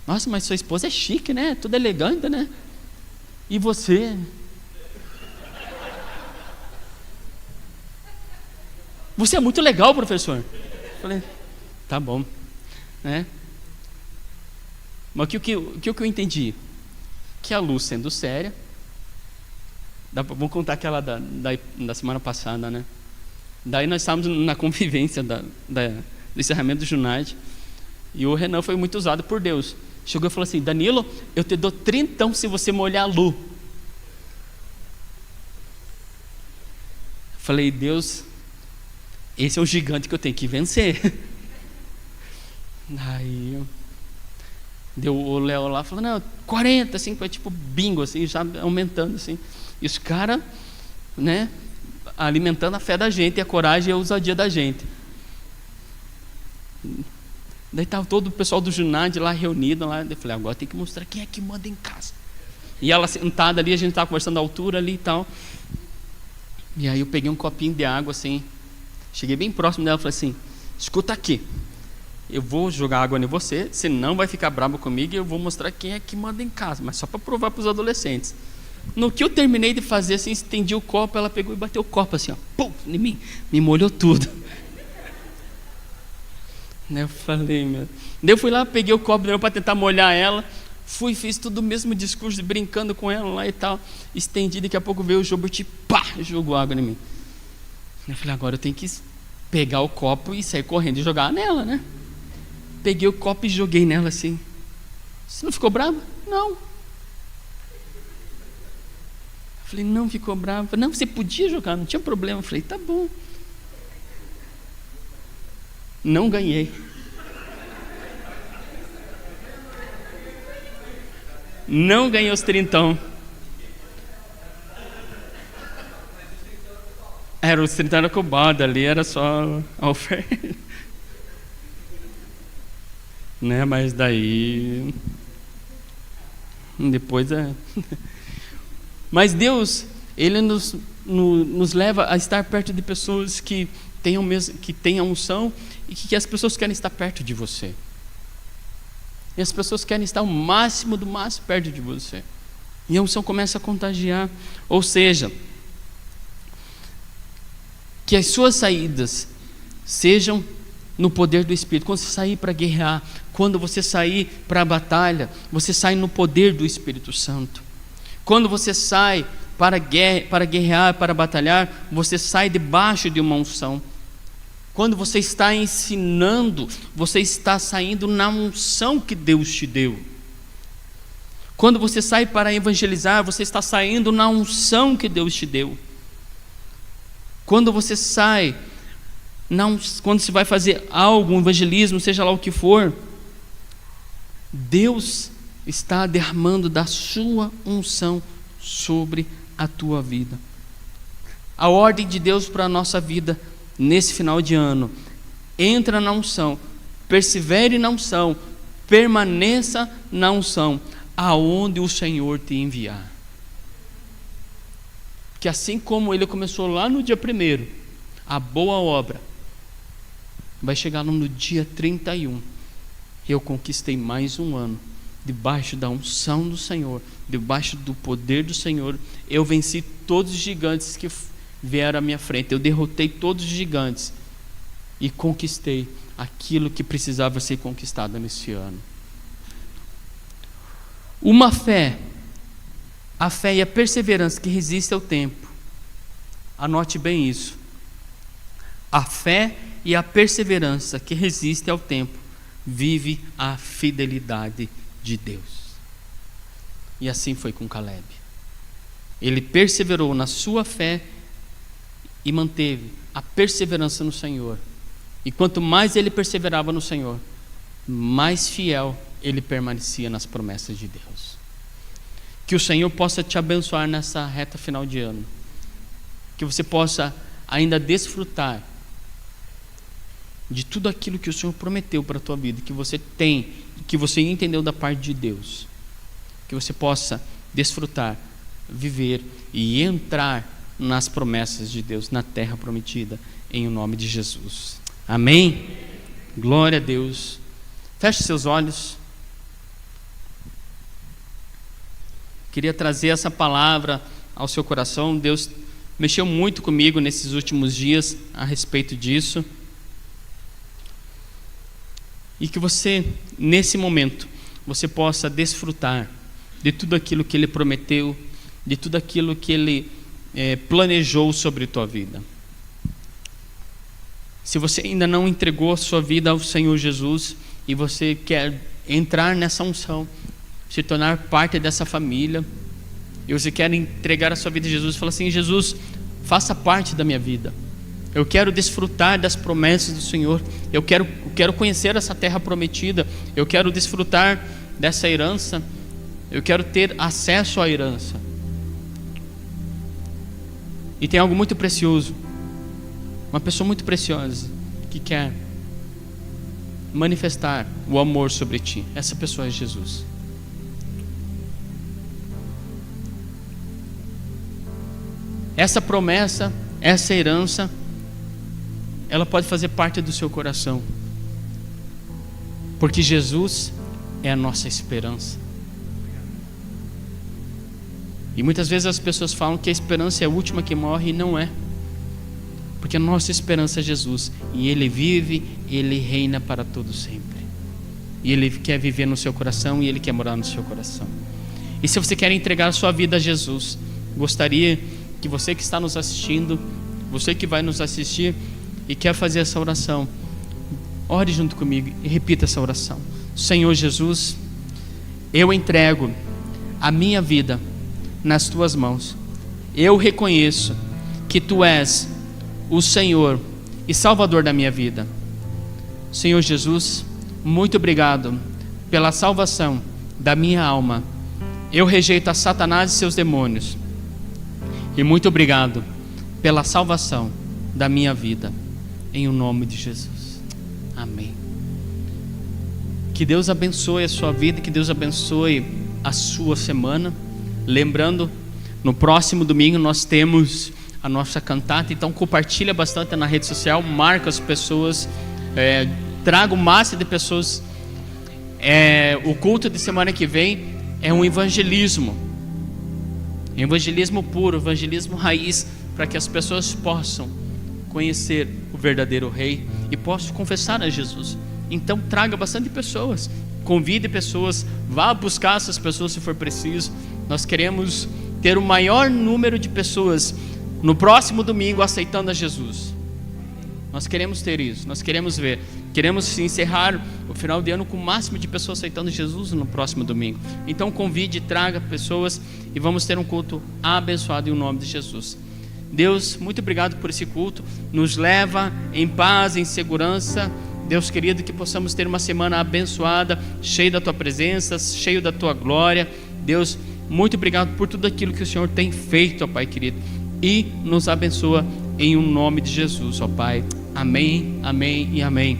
Nossa, mas sua esposa é chique, né? Tudo elegante, né? E você? Você é muito legal, professor. Eu falei, tá bom, né? Mas o que eu entendi? Que a Lu, sendo séria, vou contar aquela da semana passada, né? Daí nós estávamos na convivência do encerramento do Junad, e o Renan foi muito usado por Deus. Chegou e falou assim: Danilo, eu te dou 30 se você molhar a Lu. Falei, Deus, esse é o gigante que eu tenho que vencer. Aí deu o Léo lá, falou, não, 40, assim, foi tipo bingo, assim, já aumentando, assim. E os caras, né, alimentando a fé da gente, e a coragem e a ousadia da gente. Daí estava todo o pessoal do Junad lá reunido lá. Eu falei, agora tem que mostrar quem é que manda em casa. E ela sentada ali, a gente estava conversando a altura ali e tal. E aí eu peguei um copinho de água assim, cheguei bem próximo dela e falei assim, escuta aqui, eu vou jogar água em você, você não vai ficar bravo comigo e eu vou mostrar quem é que manda em casa, mas só para provar para os adolescentes. No que eu terminei de fazer assim, estendi o copo, ela pegou e bateu o copo assim, ó, pum, em mim, me molhou tudo. Eu falei, meu. Daí eu fui lá, peguei o copo dela para tentar molhar ela, fiz tudo o mesmo discurso, brincando com ela lá e tal, estendi, daqui a pouco veio o Jobert e pá, jogou água em mim. Eu falei, agora eu tenho que pegar o copo e sair correndo e jogar nela, né? Peguei o copo e joguei nela assim. Você não ficou brava? Não. Eu falei, não ficou brava? Não, você podia jogar, não tinha problema. Eu falei, tá bom. Não ganhei. Não ganhei os 30. Era os 30 era cobrado, ali era só a oferta. Né, mas daí depois mas Deus, Ele nos leva a estar perto de pessoas que tenham unção e que as pessoas querem estar perto de você. E as pessoas querem estar o máximo do máximo perto de você. E a unção começa a contagiar. Ou seja, que as suas saídas sejam no poder do Espírito. Quando você sair para guerrear, quando você sair para a batalha, você sai no poder do Espírito Santo. Quando você sai para guerrear, para batalhar, você sai debaixo de uma unção. Quando você está ensinando, você está saindo na unção que Deus te deu. Quando você sai para evangelizar, você está saindo na unção que Deus te deu. Quando você sai, quando você vai fazer algo, um evangelismo, seja lá o que for, Deus está derramando da sua unção sobre a tua vida. A ordem de Deus para a nossa vida nesse final de ano: entra na unção, persevere na unção, permaneça na unção, aonde o Senhor te enviar. Que assim como Ele começou lá no dia 1º, a boa obra, vai chegar no dia 31. Eu conquistei mais um ano, debaixo da unção do Senhor, debaixo do poder do Senhor. Eu venci todos os gigantes que vieram à minha frente, eu derrotei todos os gigantes e conquistei aquilo que precisava ser conquistado nesse ano. A fé e a perseverança que resiste ao tempo. Anote bem isso. A fé e a perseverança que resiste ao tempo vive a fidelidade de Deus. E assim foi com Caleb. Ele perseverou na sua fé e manteve a perseverança no Senhor. E quanto mais ele perseverava no Senhor, mais fiel ele permanecia nas promessas de Deus. Que o Senhor possa te abençoar nessa reta final de ano. Que você possa ainda desfrutar de tudo aquilo que o Senhor prometeu para a tua vida, que você tem, que você entendeu da parte de Deus. Que você possa desfrutar, viver e entrar nas promessas de Deus, na terra prometida, em o nome de Jesus. Amém? Glória a Deus. Feche seus olhos. Queria trazer essa palavra ao seu coração. Deus mexeu muito comigo nesses últimos dias a respeito disso. E que você, nesse momento, você possa desfrutar de tudo aquilo que Ele prometeu, de tudo aquilo que Ele planejou sobre a tua vida. Se você ainda não entregou a sua vida ao Senhor Jesus e você quer entrar nessa unção, se tornar parte dessa família, e você quer entregar a sua vida a Jesus e falar assim: Jesus, faça parte da minha vida. Eu quero desfrutar das promessas do Senhor. Eu quero conhecer essa terra prometida. Eu quero desfrutar dessa herança. Eu quero ter acesso à herança. E tem algo muito precioso. Uma pessoa muito preciosa que quer manifestar o amor sobre ti. Essa pessoa é Jesus. Essa promessa, essa herança, ela pode fazer parte do seu coração, porque Jesus é a nossa esperança. E muitas vezes as pessoas falam que a esperança é a última que morre, e não é, porque a nossa esperança é Jesus, e Ele vive, Ele reina para todo sempre, e Ele quer viver no seu coração, e Ele quer morar no seu coração. E se você quer entregar a sua vida a Jesus, gostaria que você que está nos assistindo, você que vai nos assistir e quer fazer essa oração, ore junto comigo e repita essa oração. Senhor Jesus, eu entrego a minha vida nas tuas mãos. Eu reconheço que tu és o Senhor e Salvador da minha vida. Senhor Jesus, muito obrigado pela salvação da minha alma. Eu rejeito a Satanás e seus demônios. E muito obrigado pela salvação da minha vida. Em o nome de Jesus. Amém. Que Deus abençoe a sua vida, que Deus abençoe a sua semana. Lembrando, no próximo domingo nós temos a nossa cantata, então compartilha bastante na rede social, marca as pessoas, traga o máximo de pessoas. O culto de semana que vem é um evangelismo puro, evangelismo raiz, para que as pessoas possam conhecer o verdadeiro Rei e possam confessar a Jesus. Então traga bastante pessoas, convide pessoas, vá buscar essas pessoas se for preciso. Nós queremos ter o maior número de pessoas no próximo domingo aceitando a Jesus. Nós queremos ter isso, nós queremos ver, queremos encerrar o final de ano com o máximo de pessoas aceitando Jesus no próximo domingo. Então convide, traga pessoas e vamos ter um culto abençoado em nome de Jesus. Deus, muito obrigado por esse culto, nos leva em paz, em segurança. Deus querido, que possamos ter uma semana abençoada, cheia da tua presença, cheio da tua glória. Deus, muito obrigado por tudo aquilo que o Senhor tem feito, ó Pai querido, e nos abençoa em o nome de Jesus, ó Pai. Amém, amém e amém.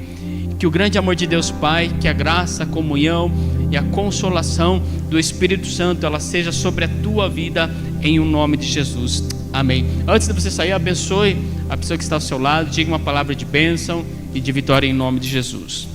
Que o grande amor de Deus Pai, que a graça, a comunhão e a consolação do Espírito Santo, ela seja sobre a tua vida em o nome de Jesus. Amém. Antes de você sair, abençoe a pessoa que está ao seu lado, diga uma palavra de bênção e de vitória em nome de Jesus.